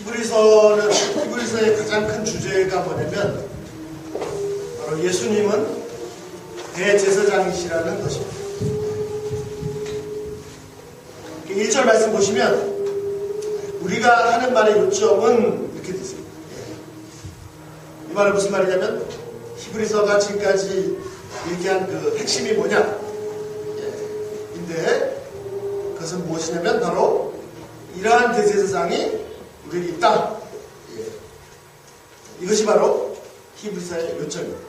히브리서의 가장 큰 주제가 뭐냐면 바로 예수님은 대제사장이시라는 것입니다. 1절 말씀 보시면 우리가 하는 말의 요점은 이렇게 되어 있습니다. 이 말은 무슨 말이냐면 히브리서가 지금까지 얘기한 그 핵심이 뭐냐 인데 그것은 무엇이냐면 바로 이러한 대제사장이 우리에게 있다. 이것이 바로 히브리서의 요점입니다.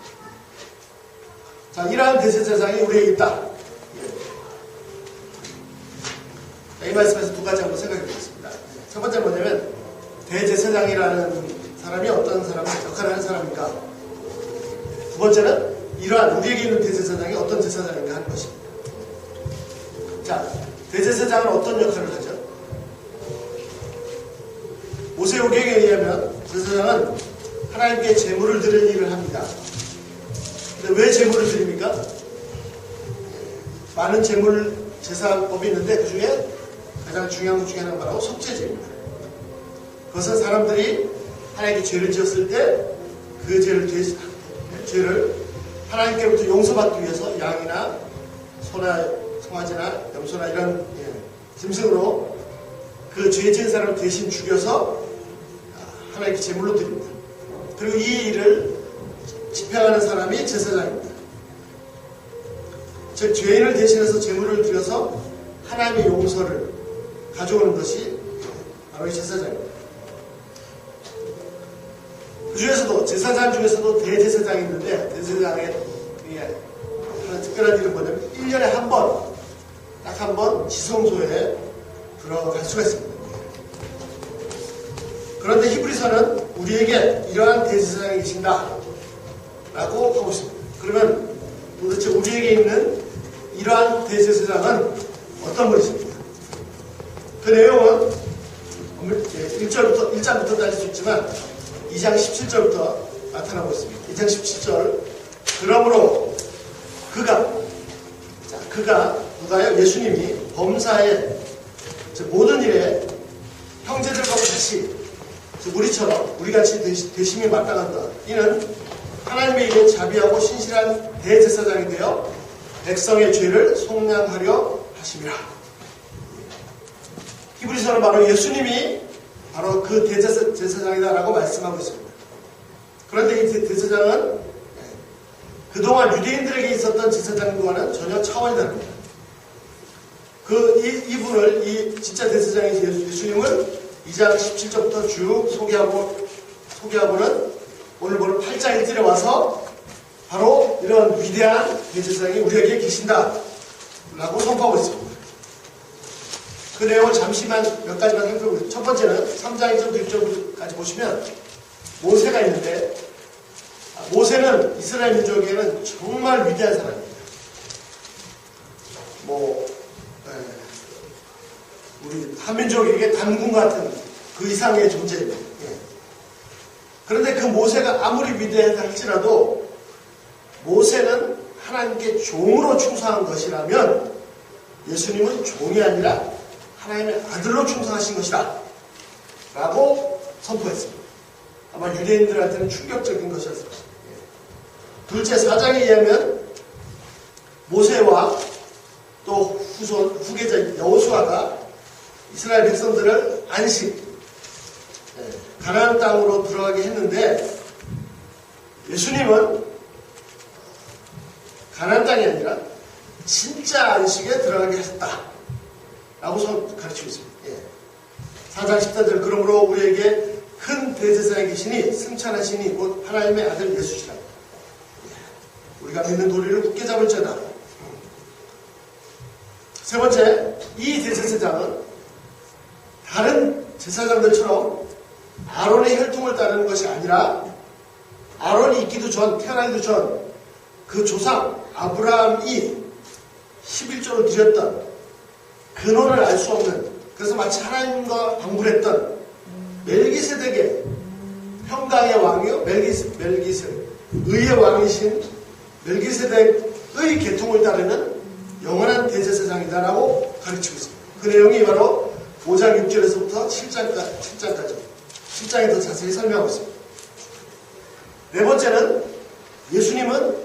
자, 이러한 대제사장이 우리에게 있다. 이 말씀에서 두 가지 한번 생각해 보겠습니다. 첫 번째 뭐냐면 대제사장이라는 사람이 어떤 역할을 하는 사람인가. 두 번째는 이러한 우리에게 있는 대제사장이 어떤 제사장인가 하는 것입니다. 자, 대제사장은 어떤 역할을 하죠? 모세오경에 의하면 제사장은 하나님께 제물을 드릴 일을 합니다. 근데 왜 제물을 드립니까? 많은 제물 제사법이 있는데 그 중에 가장 중요한 것 중에 하나가 바로 속죄제입니다. 그것은 사람들이 하나님께 죄를 지었을 때 그 죄를 하나님께로부터 용서받기 위해서 양이나 소나 송아지나 염소나 이런 짐승으로 그 죄 지은 사람을 대신 죽여서 하나님께 제물로 드립니다. 그리고 이 일을 집행하는 사람이 제사장입니다. 즉 죄인을 대신해서 제물을 드려서 하나님의 용서를 가져오는 것이 바로 이 제사장입니다. 그 중에서도 제사장 중에서도 대제사장이 있는데 대제사장의 하나 특별한 일은 뭐냐면 1년에 한 번, 딱 한 번 지성소에 들어갈 수가 있습니다. 그런데 히브리서는 우리에게 이러한 대제사장이 계신다 라고 하고 있습니다. 그러면 도대체 우리에게 있는 이러한 대제사장은 어떤 분이십니까? 그 내용은 1장부터 따질 수 있지만 2장 17절부터 나타나고 있습니다. 2장 17절 그러므로 누가요? 예수님이 범사에 모든 일에 형제들과 같이 우리처럼 우리같이 대심이 마땅한다. 이는 하나님의 일에 자비하고 신실한 대제사장이 되어 백성의 죄를 속량하려 하심이라. 히브리서는 바로 예수님이 바로 그 대제사장이다라고 말씀하고 있습니다. 그런데 이 대제사장은 그동안 유대인들에게 있었던 제사장과는 전혀 차원이 다릅니다. 이분을, 이 진짜 대제사장인 예수님을 2장 17절부터 쭉 소개하고는 오늘 보는 8장 1절에 와서 바로 이런 위대한 대제사장이 우리에게 계신다 라고 선포하고 있습니다. 그 내용을 잠시만 몇 가지만 살펴보겠습니다. 첫 번째는 3장 1절부터 6절까지 보시면 모세가 있는데 모세는 이스라엘 민족에게는 정말 위대한 사람입니다. 우리 한민족에게 단군 같은 그 이상의 존재입니다. 그런데 그 모세가 아무리 위대하다 할지라도 모세는 하나님께 종으로 충성한 것이라면 예수님은 종이 아니라 하나님의 아들로 충성하신 것이다 라고 선포했습니다. 아마 유대인들한테는 충격적인 것이었습니다. 둘째 4장에 의하면 모세와 또 후계자 여호수아가 이스라엘 백성들을 안식 가나안 땅으로 들어가게 했는데 예수님은 가나안 땅이 아니라 진짜 안식에 들어가게 하셨다 라고 가르치고 있습니다. 4장 14절 그러므로 우리에게 큰 대제사장이 계시니 승천하시니 곧 하나님의 아들 예수시라. 우리가 믿는 도리를 굳게 잡을지어다. 세 번째, 이 대제사장은 다른 제사장들처럼 아론의 혈통을 따르는 것이 아니라 아론이 있기도 전, 태어나기도 전 그 조상 아브라함이 11조를 드렸던 근원을 알 수 없는, 그래서 마치 하나님과 방불했던 멜기세덱의 평강의 왕이요 의의 왕이신 멜기세덱의 계통을 따르는 영원한 대제사장이다라고 가르치고 있습니다. 그 내용이 바로 5장 6절에서부터 7장까지. 7장에 더 자세히 설명하고 있습니다. 네 번째는 예수님은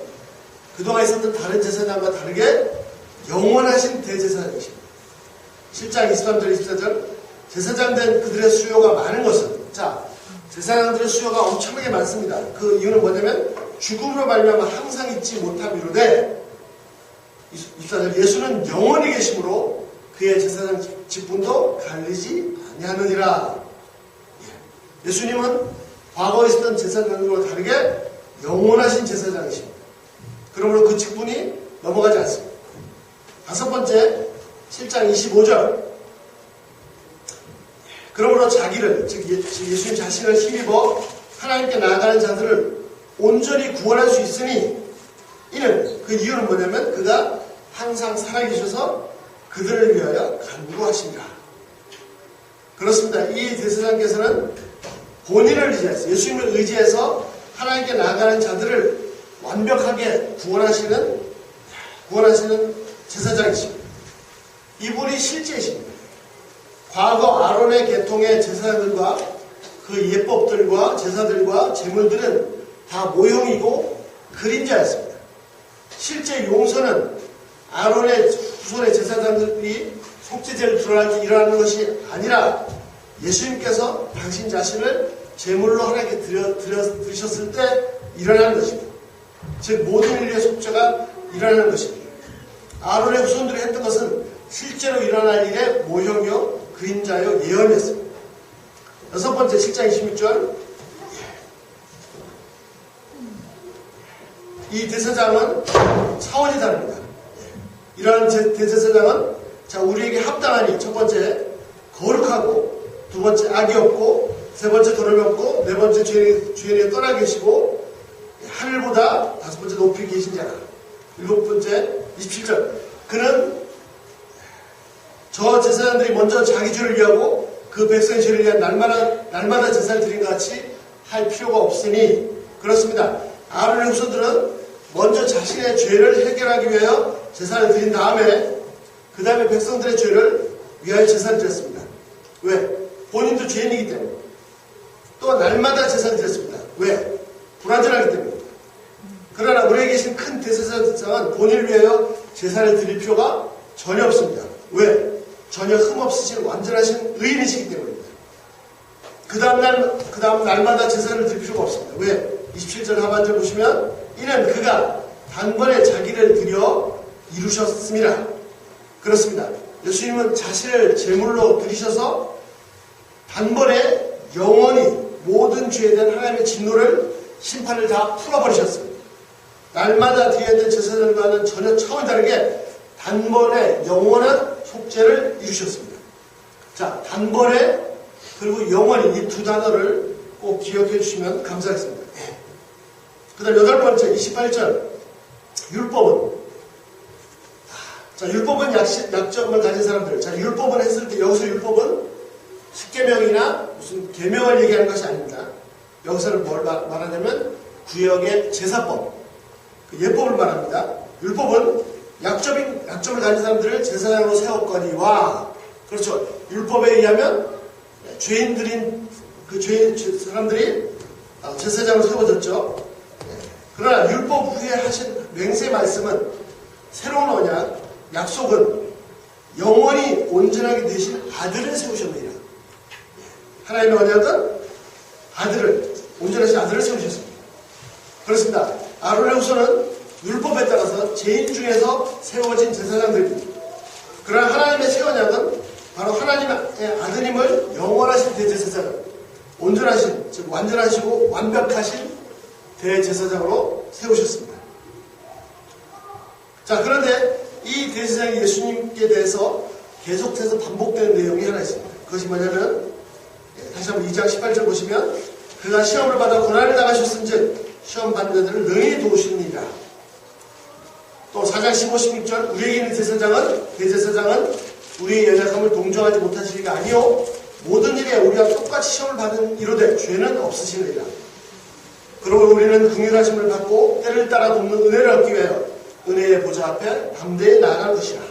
그동안 있었던 다른 제사장과 다르게 영원하신 대제사장이십니다. 7장 23절 24절 제사장 된 그들의 수요가 많은 것은 자 제사장들의 수요가 엄청나게 많습니다. 그 이유는 뭐냐면 죽음으로 말미암아 항상 잊지 못함이로되 24절 예수는 영원히 계심으로 그의 제사장 직분도 갈리지 아니하느니라. 예수님은 과거에 있었던 제사장들과 다르게 영원하신 제사장이십니다. 그러므로 그 직분이 넘어가지 않습니다. 다섯 번째 7장 25절 그러므로 자기를 즉 예수님 자신을 힘입어 하나님께 나아가는 자들을 온전히 구원할 수 있으니 이는 그 이유는 뭐냐면 그가 항상 살아계셔서 그들을 위하여 간구하십니다. 그렇습니다. 이 대제사장께서는 본인을 의지해서 예수님을 의지해서 하나님께 나아가는 자들을 완벽하게 구원하시는 제사장이십니다. 이분이 실제이십니다. 과거 아론의 계통의 제사장들과 그 예법들과 제사들과 제물들은 다 모형이고 그림자였습니다. 실제 용서는 아론의 후손의 제사장들이 속죄제를 드러나게 일어나는 것이 아니라 예수님께서 당신 자신을 제물로 하나님께 드리셨을 때 일어나는 것입니다. 즉 모든 인류의 속죄가 일어나는 것입니다. 아론의 후손들이 했던 것은 실제로 일어날 일의 모형이요 그림자요 예언이었습니다. 여섯 번째 7장 26절 이 대제사장은 차원이 다릅니다. 이러한 대제사장은 자 우리에게 합당하니 첫 번째 거룩하고 두 번째 악이 없고 세 번째 더러움이 없고 네 번째 죄인에게 떠나 계시고 하늘보다 다섯 번째 높이 계신 자라. 일곱 번째 27절 그는 저 제사장들이 먼저 자기 죄를 위하고 그 백성의 죄를 위한 날마다 제사를 드린 것 같이 할 필요가 없으니 그렇습니다. 아론의 후손들은 먼저 자신의 죄를 해결하기 위하여 제사를 드린 다음에 그 다음에 백성들의 죄를 위하여 제사를 드렸습니다. 왜? 본인도 죄인이기 때문에. 또 날마다 제사를 드렸습니다. 왜? 불완전하기 때문입니다. 그러나 우리에게 계신 큰 대제사장은 본인을 위하여 제사를 드릴 필요가 전혀 없습니다. 왜? 전혀 흠없으신 완전하신 의인이시기 때문입니다. 그 다음 날마다 제사를 드릴 필요가 없습니다. 왜? 27절 하반절 보시면 이는 그가 단번에 자기를 드려 이루셨습니다. 그렇습니다. 예수님은 자신을 제물로 드리셔서 단번에 영원히 모든 죄에 대한 하나님의 진노를 심판을 다 풀어버리셨습니다. 날마다 드려야 될 제사들과는 전혀 차원이 다르게 단번에 영원한 속죄를 이루셨습니다. 자, 단번에 그리고 영원히 이 두 단어를 꼭 기억해 주시면 감사하겠습니다. 그 다음 여덟 번째 28절 율법은 자 율법은 약점을 가진 사람들 자 율법은 했을 때 여기서 율법은 십계명이나 무슨 계명을 얘기하는 것이 아닙니다. 여기서는 뭘 말하냐면 구역의 제사법 그 예법을 말합니다. 율법은 약점을 가진 사람들을 제사장으로 세웠거니와 그렇죠. 율법에 의하면 죄인들인 그 사람들이 제사장으로 세워졌죠. 그러나 율법 후에 하신 맹세 말씀은 새로운 언약, 약속은 영원히 온전하게 되신 아들을 세우셨느니라. 하나님의 언약은 온전하신 아들을 세우셨습니다. 그렇습니다. 아론의 후손은 율법에 따라서 죄인 중에서 세워진 제사장들입니다. 그러나 하나님의 새 언약은 바로 하나님의 아드님을 영원하신 대제사장을 온전하신, 즉 완전하시고 완벽하신 대제사장으로 세우셨습니다. 자, 그런데 이 대제사장이 예수님께 대해서 계속해서 반복되는 내용이 하나 있습니다. 그것이 뭐냐면 다시 한번 2장 18절 보시면 그가 시험을 받아 고난을 당하셨은즉 시험 받는 자들을 능히 도우시느니라. 또 4장 15, 16절 우리에게 있는 대제사장은 우리의 연약함을 동정하지 못하시리가 아니요 모든 일에 우리와 똑같이 시험을 받은 이로되 죄는 없으시느니라. 그러므로 우리는 긍휼하심을 받고 때를 따라 돕는 은혜를 얻기 위하여 은혜의 보좌 앞에 담대히 나아갈 것이라.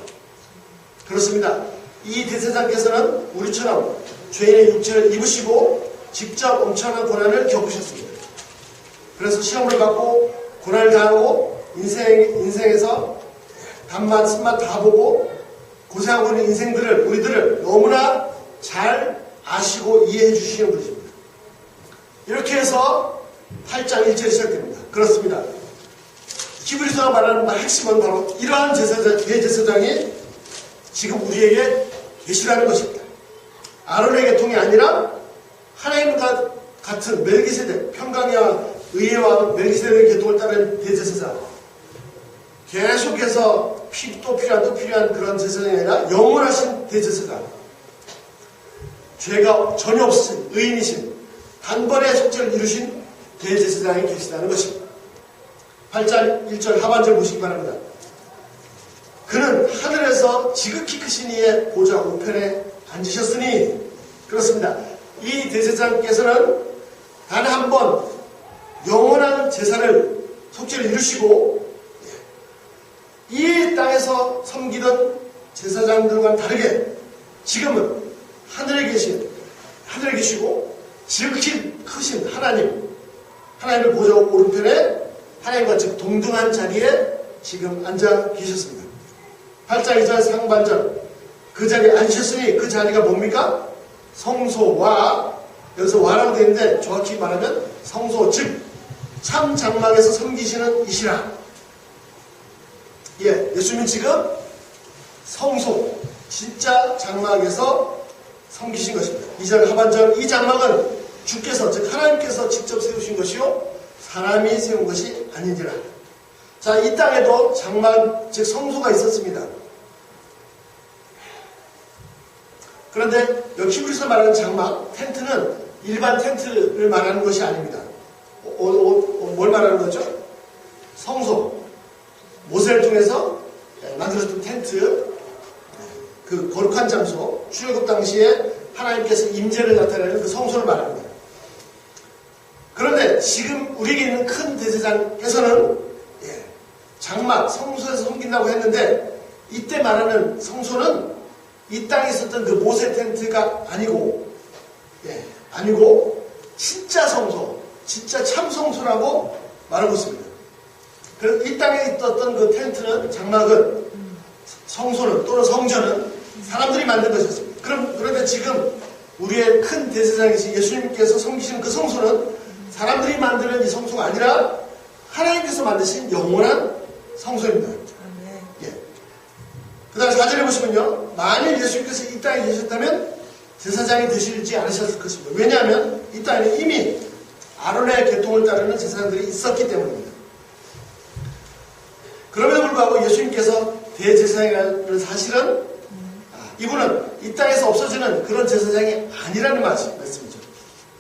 그렇습니다. 이 대제사장께서는 우리처럼 죄인의 육체를 입으시고 직접 엄청난 고난을 겪으셨습니다. 그래서 시험을 받고 고난을 당하고 인생에서 단맛, 쓴맛 다 보고 고생하고 있는 인생들을, 우리들을 너무나 잘 아시고 이해해 주시는 분이십니다. 이렇게 해서 8장 1절이 시작됩니다. 그렇습니다. 히브리서가 말하는 핵심은 바로 이러한 대제사장이 지금 우리에게 계시라는 것입니다. 아론의 계통이 아니라 하나님과 같은 멜기세덱, 평강의 의회와 멜기세덱의 계통을 따르는 대제사장, 계속해서 또 필요한 그런 제사장이 아니라 영원하신 대제사장, 죄가 전혀 없으신 의인이신 단번에 속죄를 이루신 대제사장이 계시다는 것입니다. 8장 1절 하반절 보시기 바랍니다. 그는 하늘에서 지극히 크신 이의 보좌 우편에 앉으셨으니, 그렇습니다. 이 대제사장께서는 단 한 번 영원한 제사를 속죄를 이루시고 이 땅에서 섬기던 제사장들과는 다르게 지금은 하늘에 계시고 지극히 크신 하나님의 보좌 오른편에 하나님과 즉 동등한 자리에 지금 앉아 계셨습니다. 8장 2절 상반절, 그 자리에 앉으셨으니 그 자리가 뭡니까? 성소와, 여기서 와라고 되어 있는데 정확히 말하면 성소, 즉 참 장막에서 섬기시는 이시라. 예수님은 지금 성소, 진짜 장막에서 섬기신 것입니다. 2절 하반절, 이 장막은 주께서, 즉 하나님께서 직접 세우신 것이요 사람이 세운 것이 아니니라. 자, 이 땅에도 장막, 즉 성소가 있었습니다. 그런데 여기 히브리서 말하는 장막, 텐트는 일반 텐트를 말하는 것이 아닙니다. 뭘 말하는 거죠? 성소, 모세를 통해서 만들어졌던 텐트, 그 거룩한 장소, 출애굽 당시에 하나님께서 임재를 나타내는 그 성소를 말합니다. 그런데 지금 우리에게 있는 큰 대제사장께서는 장막, 성소에서 섬긴다고 했는데, 이때 말하는 성소는 이 땅에 있었던 그 모세 텐트가 아니고 진짜 성소, 진짜 참 성소라고 말하고 있습니다. 그래서 이 땅에 있었던 그 텐트는, 장막은, 성소는 또는 성전은 사람들이 만든 것이었습니다. 그런데 지금 우리의 큰 대제사장이신 예수님께서 섬기시는 그 성소는 사람들이 만드는 이 성소가 아니라 하나님께서 만드신 영원한 성소입니다. 그 다음에 4절에 보시면요, 만일 예수님께서 이 땅에 계셨다면 제사장이 되시지 않으셨을 것입니다. 왜냐하면 이 땅에는 이미 아론의 계통을 따르는 제사장들이 있었기 때문입니다. 그럼에도 불구하고 예수님께서 대제사장이라는 사실은 이분은 이 땅에서 없어지는 그런 제사장이 아니라는 말씀이죠.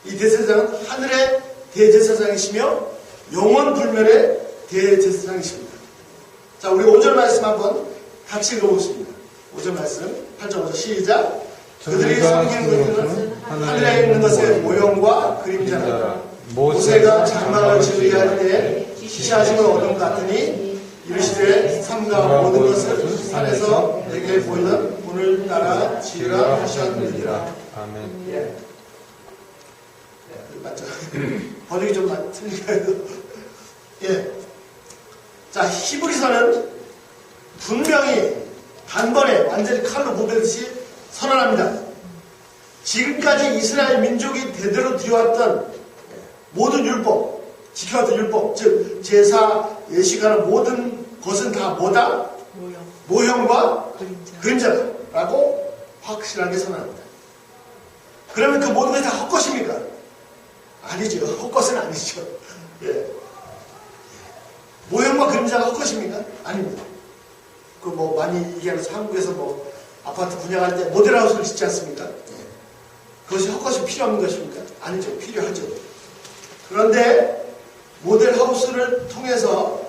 이 대제사장은 하늘의 대제사장이시며 영원 불멸의 대제사장이십니다. 자, 우리 5절 말씀 한번 같이 읽어보겠습니다. 5절 말씀 8절 5절 시작. 그들이 섬기는 것은 하늘에 있는 것의 모형과 그림자라. 모세가 장막을 지으려 할 때에 지시하심을 얻은 것 같으니 이르시되 삼가 모든 것을 산에서 내게 보이는 문을 따라 지으라 하셨느니라. 아멘. 맞죠? 번역이 좀 틀린가요? 자, 히브리서는 분명히 단번에 완전히 칼로 무베듯이 선언합니다. 지금까지 이스라엘 민족이 대대로 들여왔던 모든 율법, 지켜왔던 율법, 즉 제사, 예식하는 모든 것은 다 뭐다? 모형과 그림자라고 확실하게 선언합니다. 그러면 그 모든 것이 다 헛것입니까? 아니죠. 헛것은 아니죠. 모형과 그림자가 헛것입니까? 아닙니다. 그 많이 얘기하면서 한국에서 아파트 분양할 때 모델하우스를 짓지 않습니까? 그것이 헛것이 필요 없는 것입니까? 아니죠. 필요하죠. 그런데 모델하우스를 통해서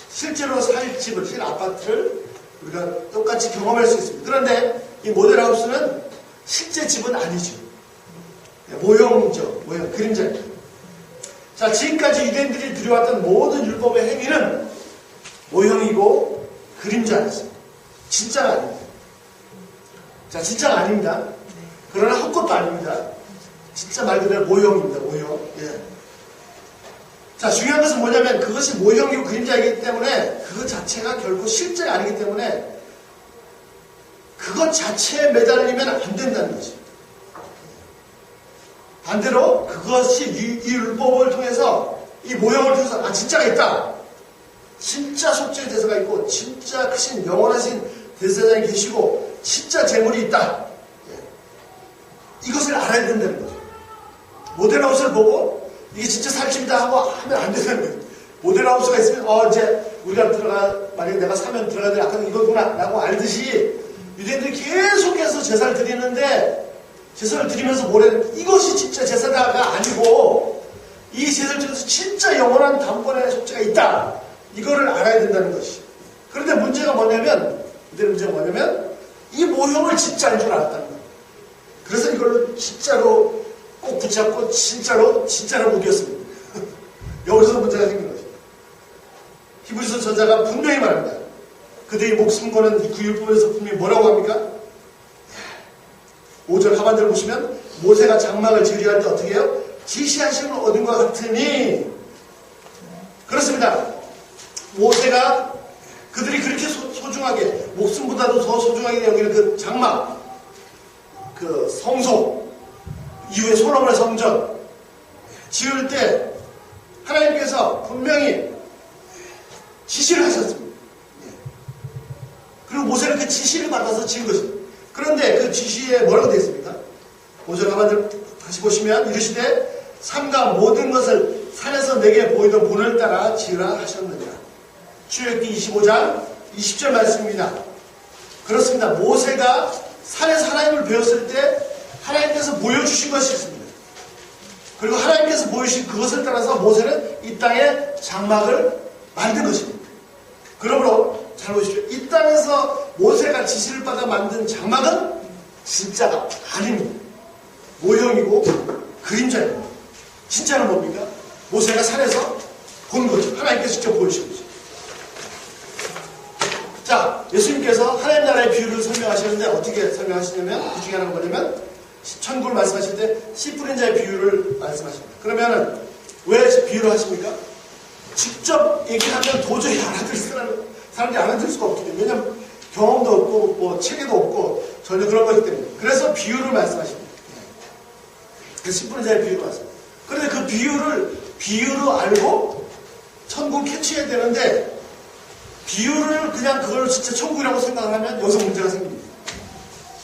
실제로 살 집을, 실 아파트를 우리가 똑같이 경험할 수 있습니다. 그런데 이 모델하우스는 실제 집은 아니죠. 모형이죠. 모형, 그림자입니다. 자, 지금까지 유대인들이 들여왔던 모든 율법의 행위는 모형이고 그림자였습니다. 진짜가 아닙니다. 자, 진짜가 아닙니다. 그러나 헛것도 아닙니다. 진짜 말 그대로 모형입니다. 모형. 예. 자, 중요한 것은 뭐냐면 그것이 모형이고 그림자이기 때문에 그것 자체가 결코 실제가 아니기 때문에 그것 자체에 매달리면 안 된다는 거지. 반대로 그것이 이 율법을 통해서 이 모형을 통해서 아 진짜가 있다. 진짜 속죄의 대사가 있고 진짜 크신 영원하신 대제사장이 계시고 진짜 재물이 있다. 예. 이것을 알아야 된다는 거죠. 모델하우스를 보고 이게 진짜 살집이다 하고 하면 안 된다는 거예요. 모델하우스가 있으면 이제 우리가 만약에 내가 사면 들어가야 될 약간 이거구나 라고 알듯이 유대인들이 계속해서 제사를 드리는데 제사를 드리면서 뭐래는 이것이 진짜 제사가 아니고 이 제사를 통해서 진짜 영원한 단번에 속죄가 있다. 이거를 알아야 된다는 것이. 그런데 문제가 뭐냐면 이 모형을 진짜인 줄 알았다는 거예요. 그래서 이걸 진짜로 꼭 붙잡고 진짜로 우겼습니다. 여기서 문제가 생긴 거죠. 히브리서 저자가 분명히 말합니다. 그들의 목숨 거는 이 율법에서 분명히 뭐라고 합니까? 5절 하반절 보시면 모세가 장막을 지으려 할 때 어떻게 해요? 지시하심을 얻은 것 같으니 그렇습니다. 모세가 그들이 그렇게 소중하게 목숨보다도 더 소중하게 여기는 그 장막 그 성소 이후에 솔로몬의 성전 지을 때 하나님께서 분명히 지시를 하셨습니다. 그리고 모세는 그 지시를 받아서 지은 것입니다. 그런데 그 지시에 뭐라고 되어 있습니까? 5절 하반절 다시 보시면 이르시되 삼가 모든 것을 산에서 내게 보이던 본을 따라 지으라 하셨느니라. 출애굽기 25장 20절 말씀입니다. 그렇습니다. 모세가 산에서 하나님을 배웠을 때 하나님께서 보여주신 것이 있습니다. 그리고 하나님께서 보여주신 그것을 따라서 모세는 이 땅에 장막을 만든 것입니다. 그러므로 잘 보십시오. 이 땅에서 모세가 지시를 받아 만든 장막은 진짜가 아닙니다. 모형이고 그림자입니다. 진짜는 뭡니까? 모세가 산에서 본 거죠. 하나님께서 직접 보여주신 거죠. 자, 예수님께서 하나님 나라의 비유를 설명하시는데 어떻게 설명하시냐면 그 중에 하나가 뭐냐면 천국을 말씀하실 때 씨 뿌린 자의 비유를 말씀하십니다. 그러면은 왜 비유를 하십니까? 직접 얘기하면 도저히 사람들이 알아들을 수가 없기 때문에. 왜냐하면 경험도 없고 뭐 체계도 없고 전혀 그런 거기 때문에. 그래서 비유를 말씀하십니다. 그 씨 뿌린 자의 비유를 말씀합니다. 그런데 그 비유로 알고 천국을 캐치해야 되는데 비유를 그냥 그걸 진짜 천국이라고 생각을 하면 여기서 문제가 생깁니다.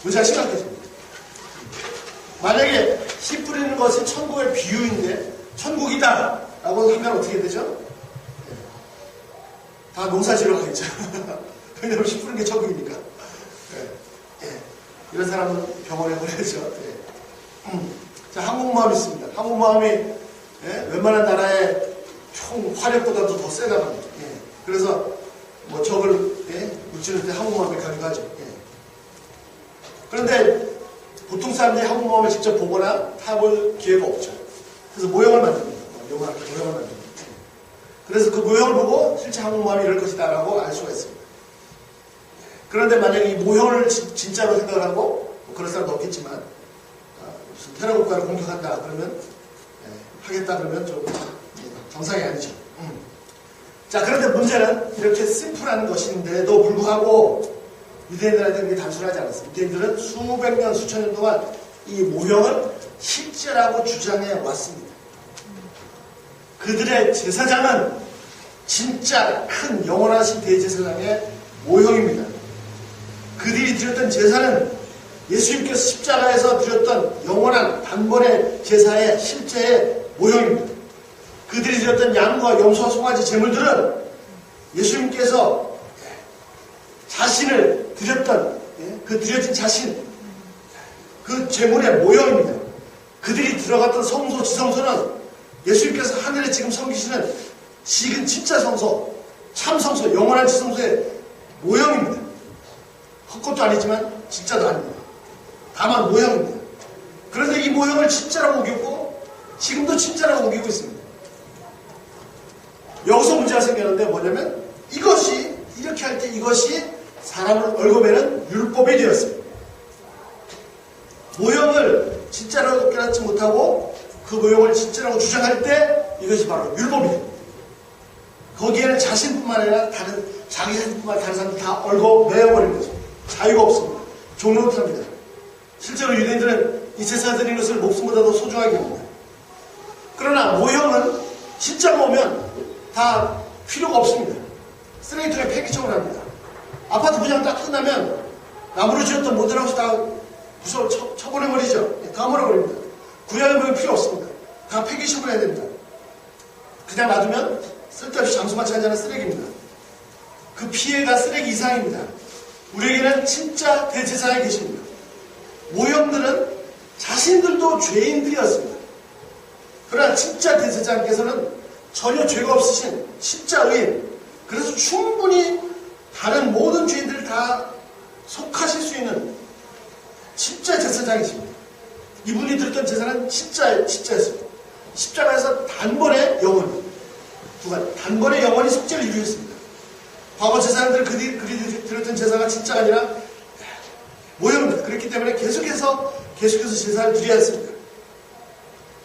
문제가 심각해집니다. 만약에 씨 뿌리는 것이 천국의 비유인데 천국이다 라고 하면 어떻게 되죠? 다 농사지러 가겠죠. 왜냐하면 씨 뿌리는 게 천국이니까. 이런 사람은 병원에 보내죠. 자, 한국 마음이 있습니다. 한국 마음이 웬만한 나라의 총 화력보다도 더 세다고 합니다. 그래서 뭐 적을 무찌를 때 한국 마음이 가기도 하죠. 그런데 보통 사람들이 한국 마음을 직접 보거나 타볼 기회가 없죠. 그래서 모형을 만듭니다. 모형을 만듭니다. 그래서 그 모형을 보고 실제 한국 마음이 이럴 것이다 라고 알 수가 있습니다. 그런데 만약에 이 모형을 진짜로 생각을 하고 뭐 그런 사람도 없겠지만 무슨 테러 국가를 공격한다 그러면 하겠다 그러면 좀 정상이 아니죠. 자, 그런데 문제는 이렇게 심플한 것인데도 불구하고 유대인들한테는 이게 단순하지 않았습니다. 유대인들은 수백 년, 수천 년 동안 이 모형을 실제라고 주장해 왔습니다. 그들의 제사장은 진짜 큰 영원하신 대제사장의 모형입니다. 그들이 드렸던 제사는 예수님께서 십자가에서 드렸던 영원한 단번의 제사의 실제의 모형입니다. 그들이 드렸던 양과 염소와 송아지 제물들은 예수님께서 자신을 드렸던 그 드려진 자신 그 제물의 모형입니다. 그들이 들어갔던 성소 지성소는 예수님께서 하늘에 지금 섬기시는 지금 진짜 성소 참 성소 영원한 지성소의 모형입니다. 헛것도 아니지만 진짜도 아닙니다. 다만 모형입니다. 그런데 이 모형을 진짜라고 우겼고 지금도 진짜라고 우기고 있습니다. 여기서 문제가 생겼는데 뭐냐면 이것이 이렇게 할 때 이것이 사람을 얽어매는 율법이 되었습니다. 모형을 진짜라고 깨닫지 못하고 그 모형을 진짜라고 주장할 때 이것이 바로 율법이에요. 거기에는 자신뿐만 아니라 자기 자신뿐만 아니라 다른 사람들 다 얼고 매어버리는 거죠. 자유가 없습니다. 종로탑니다. 실제로 유대인들은 이 제사 드리는 것을 목숨보다 더 소중하게 합니다. 그러나 모형은 진짜 보면 다 필요가 없습니다. 쓰레기통에 폐기처분을 합니다. 아파트 분양 딱 끝나면 나무로 지었던 모델하우스 다 쳐버려버리죠. 다 몰아버립니다. 구약의 필요 없습니다. 다 폐기처분해야 됩니다. 그냥 놔두면 쓸데없이 장소만 차지하는 쓰레기입니다. 그 피해가 쓰레기 이상입니다. 우리에게는 진짜 대제사장이 계십니다. 모형들은 자신들도 죄인들이었습니다. 그러나 진짜 대제사장께서는 전혀 죄가 없으신 진짜 의인, 그래서 충분히 다른 모든 죄인들을 다 속하실 수 있는 진짜 제사장이십니다. 이분이 드렸던 제사는 진짜였습니다. 십자가에서 단번에 영원히, 단번에 영원히 속죄를 이루셨습니다. 과거 제사장들 그들이 드렸던 제사가 진짜가 아니라 모형입니다. 그렇기 때문에 계속해서 제사를 드려야 했습니다.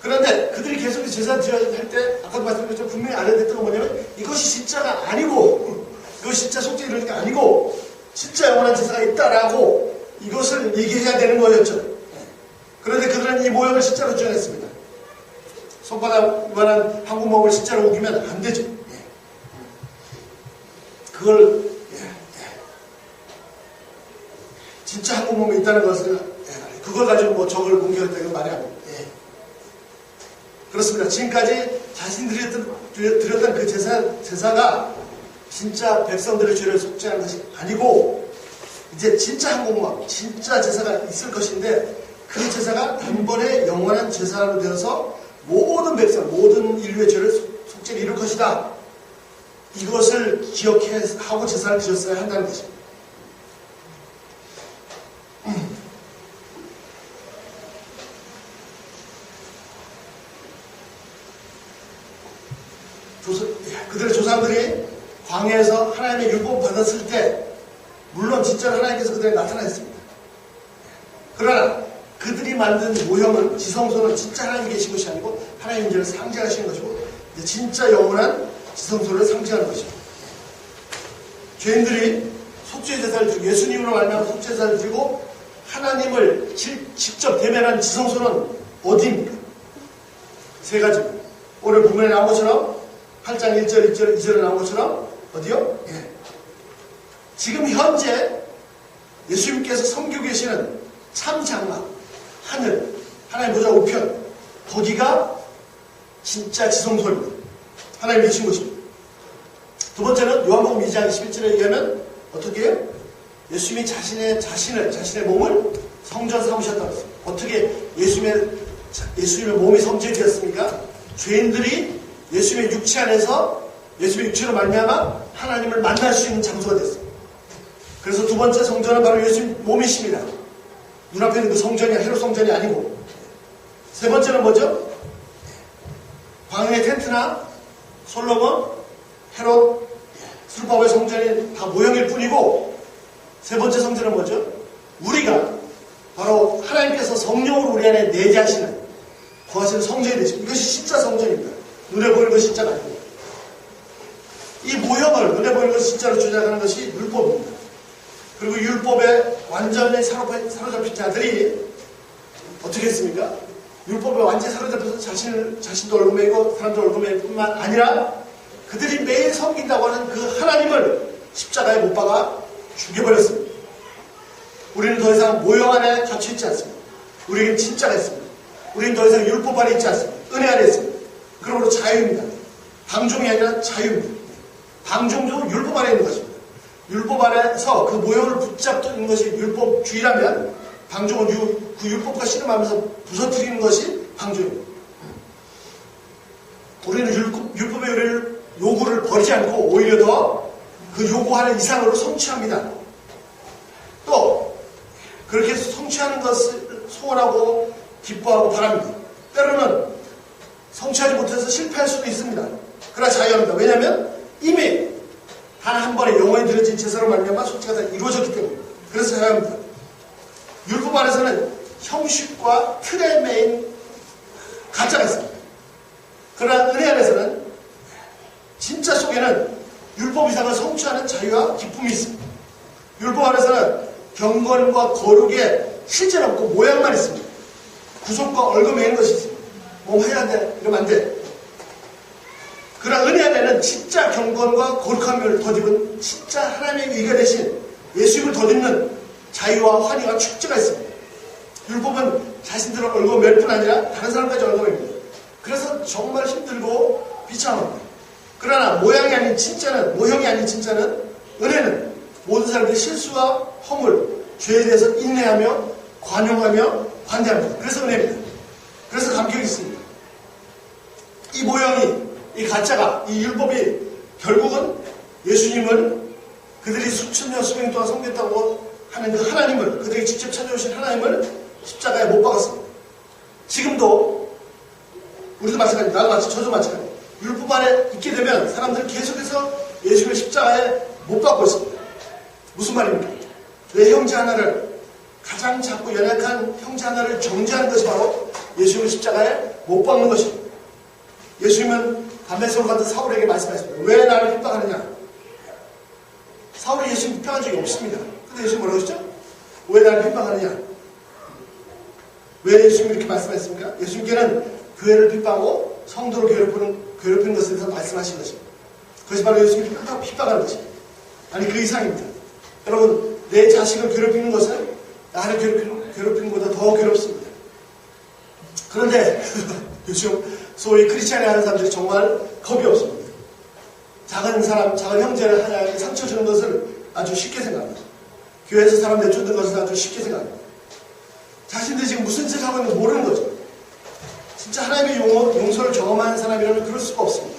그런데 그들이 계속해서 제사를 드려야 할 때, 아까도 말씀드렸지만 분명히 알아야 됐던 건 뭐냐면 이것이 진짜가 아니고, 이것이 진짜 속죄 이루는 게 아니고 진짜 영원한 제사가 있다라고 이것을 얘기해야 되는 거였죠. 그런데 그들은 이 모형을 진짜로 주장했습니다. 손바닥 이만한 한국모형을 진짜로 우기면 안 되죠. 그걸 진짜 한국모형이 있다는 것을 그걸 가지고 뭐 적을 공격했다 이건 말이 안 됩니다. 그렇습니다. 지금까지 자신들이 드렸던 그 제사가 진짜 백성들의 죄를 속죄하는 것이 아니고 이제 진짜 한국모형, 진짜 제사가 있을 것인데 그 제사가 단번에 영원한 제사로 되어서 모든 백성, 모든 인류의 죄를 속죄를 이룰 것이다. 이것을 기억하고 제사를 드렸어야 한다는 것입니다. 그들의 조상들이 광야에서 하나님의 율법을 받았을 때 물론 진짜로 하나님께서 그들에게 나타났습니다. 그러나 그들이 만든 모형은, 지성소는 진짜 하나님이 계신 것이 아니고 하나님 인재를 상징하시는 것이고 진짜 영원한 지성소를 상징하는 것입니다. 죄인들이 속죄제사를 드리고 예수님으로 말미암아 속죄제사를 드리고 하나님을 직접 대면한 지성소는 어디입니까? 세 가지입니다. 오늘 본문에 나온 것처럼 8장 1절, 2절에 나온 것처럼 어디요? 지금 현재 예수님께서 섬기고 계시는 참 장막, 하늘, 하나님 보좌 우편, 거기가 진짜 지성소입니다. 하나님 계신 곳입니다. 두 번째는 요한복음 2장 21절에 의하면 어떻게 해요? 예수님이 자신의 몸을 성전 삼으셨다고 했습니다. 어떻게 예수님의 몸이 성전이 되었습니까? 죄인들이 예수님의 육체 안에서 예수님의 육체로 말미암아 하나님을 만날 수 있는 장소가 됐습니다. 그래서 두 번째 성전은 바로 예수님 몸이십니다. 눈앞에 있는 그 성전이 헤롯 성전이 아니고. 세 번째는 뭐죠? 광야의 텐트나 솔로몬, 헤롯, 스룹바벨 성전이 다 모형일 뿐이고, 세 번째 성전은 뭐죠? 우리가 바로 하나님께서 성령으로 우리 안에 내재하시는 거하시는 성전이 되십니다. 이것이 진짜 성전입니다. 눈에 보이는 것이 진짜가 아니고. 이 모형을 눈에 보이는 것이 진짜로 주장하는 것이 율법입니다. 그리고 율법에 완전히 사로잡힌 자들이 어떻게 했습니까? 율법에 완전히 사로잡혀서 자신도 얼굴매이고 사람도 얼굴매일 뿐만 아니라 그들이 매일 섬긴다고 하는 그 하나님을 십자가에 못 박아 죽여버렸습니다. 우리는 더 이상 모형 안에 갇혀있지 않습니다. 우리에게는 진짜가 있습니다. 우리는 더 이상 율법 안에 있지 않습니다. 은혜 안에 있습니다. 그러므로 자유입니다. 방종이 아니라 자유입니다. 방종도 율법 안에 있는 것입니다. 율법 안에서 그 모형을 붙잡는 것이 율법주의라면 방종은 그 율법과 씨름하면서 부서뜨리는 것이 방종입니다. 우리는 율법의 요구를 버리지 않고 오히려 더 그 요구하는 이상으로 성취합니다. 또 그렇게 성취하는 것을 소원하고 기뻐하고 바랍니다. 때로는 성취하지 못해서 실패할 수도 있습니다. 그러나 자유합니다. 왜냐하면 이미 단 한 번에 영원히 드려진 제사로 말미암아 속죄가 다 이루어졌기 때문입니다. 그래서 자유합니다. 율법 안에서는 형식과 틀에 매인 가짜가 있습니다. 그러나 은혜 안에서는 진짜 속에는 율법 이상을 성취하는 자유와 기쁨이 있습니다. 율법 안에서는 경건과 거룩의 실제는 없고 모양만 있습니다. 구속과 얽어매는 것이 있습니다. 뭐 해야 안 돼, 이러면 안 돼. 그러나 은혜 안에는 진짜 경건과 거룩함을 덧입은 진짜 하나님의 의가 되신 예수님을 덧입는 자유와 환희와 축제가 있습니다. 율법은 자신들을 얽어맬 뿐 아니라 다른 사람까지 얽어맵니다. 그래서 정말 힘들고 비참합니다. 그러나 모형이 아닌 진짜는 은혜는 모든 사람들의 실수와 허물, 죄에 대해서 인내하며 관용하며 관대합니다. 그래서 은혜입니다. 그래서 감격이 있습니다. 이 모형이, 이 가짜가, 이 율법이 결국은 예수님을 그들이 수천 년 수백 년 동안 섬겼다고 하는 그 하나님을, 그들이 직접 찾아오신 하나님을 십자가에 못 박았습니다. 지금도 우리도 마찬가지입니다. 나도 마찬가지, 저도 마찬가지. 율법 안에 있게 되면 사람들은 계속해서 예수님을 십자가에 못 박고 있습니다. 무슨 말입니까? 내 형제 하나를, 가장 작고 연약한 형제 하나를 정죄하는 것이 바로 예수님을 십자가에 못 박는 것입니다. 예수님은 담에색으로 갔던 사울에게 말씀하셨습니다. 왜 나를 핍박하느냐? 사울이 예수님 핍박한 적이 없습니다. 근데 예수님 뭐라고 하시죠? 왜 나를 핍박하느냐? 왜 예수님이 이렇게 말씀하셨습니까? 예수님께는 교회를 핍박하고 성도를 괴롭히는 것에 대해서 말씀하신 것입니다. 그것이 바로 예수님이 핍박하는 것입니다. 아니 그 이상입니다. 여러분, 내 자식을 괴롭히는 것은 나를 괴롭히는 것보다 더 괴롭습니다. 그런데 요즘 소위 크리스찬이 하는 사람들이 정말 겁이 없습니다. 작은 사람, 작은 형제를 하나님께 상처 주는 것을 아주 쉽게 생각합니다. 교회에서 사람 내쫓는 것을 아주 쉽게 생각합니다. 자신들이 지금 무슨 짓을 하고 있는지 모르는 거죠. 진짜 하나님의 용서를 경험하는 사람이라면 그럴 수가 없습니다.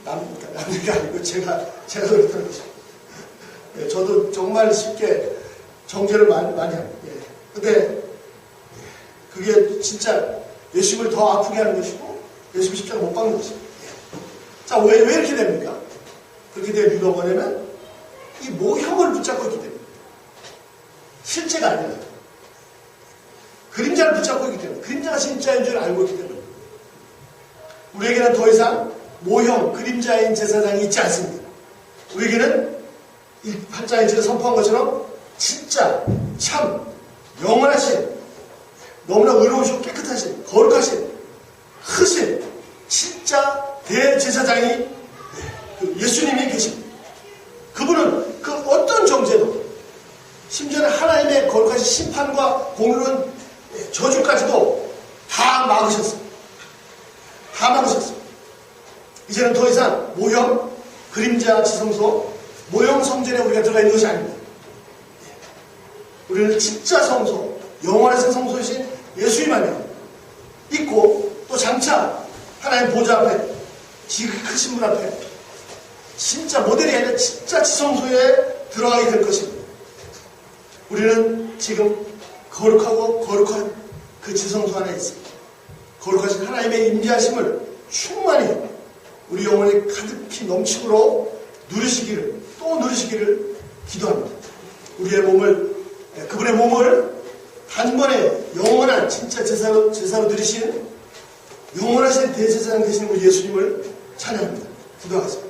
남이가 아니고 제가 그랬던 거죠. 예, 저도 정말 쉽게 정죄를 많이 합니다. 예. 근데 그게 진짜 예수님을 더 아프게 하는 것이고 예수님 십자가 못 박는 것입니다. 예. 자, 왜 이렇게 됩니까? 그렇게 된 이유가 뭐냐면 이 모형을 붙잡고 있기 때문에, 실제가 아니라 그림자를 붙잡고 있기 때문에, 그림자가 진짜인 줄 알고 있기 때문에 우리에게는 더 이상 모형, 그림자인 제사장이 있지 않습니다. 우리에게는 이 8장에 선포한 것처럼 진짜, 참, 영원하신, 너무나 의로우시고 깨끗하신, 거룩하신, 크신, 진짜 대제사장이 예수님이 계십니다. 그분은 그 어떤 정죄도, 심지어는 하나님의 거룩하신 심판과 공의로운 저주까지도 다 막으셨습니다. 다 막으셨습니다. 이제는 더 이상 모형, 그림자 지성소, 모형 성전에 우리가 들어가 있는 것이 아닙니다. 우리는 진짜 성소, 영원하신 성소이신 예수님만이 있고, 또 장차 하나님 보좌 앞에, 지극히 크신 분 앞에 진짜 모델이 아니라 진짜 지성소에 들어가게 될 것입니다. 우리는 지금 거룩하고 거룩한 그 지성소 안에 있습니다. 거룩하신 하나님의 임재하심을 충만히 우리 영혼에 가득히 넘치므로 누리시기를, 또 누리시기를 기도합니다. 우리의 몸을, 그분의 몸을 단번에 영원한 진짜 제사로 드리신 영원하신 대제사장 되신 우리 예수님을 찬양합니다. 기도하겠습니다.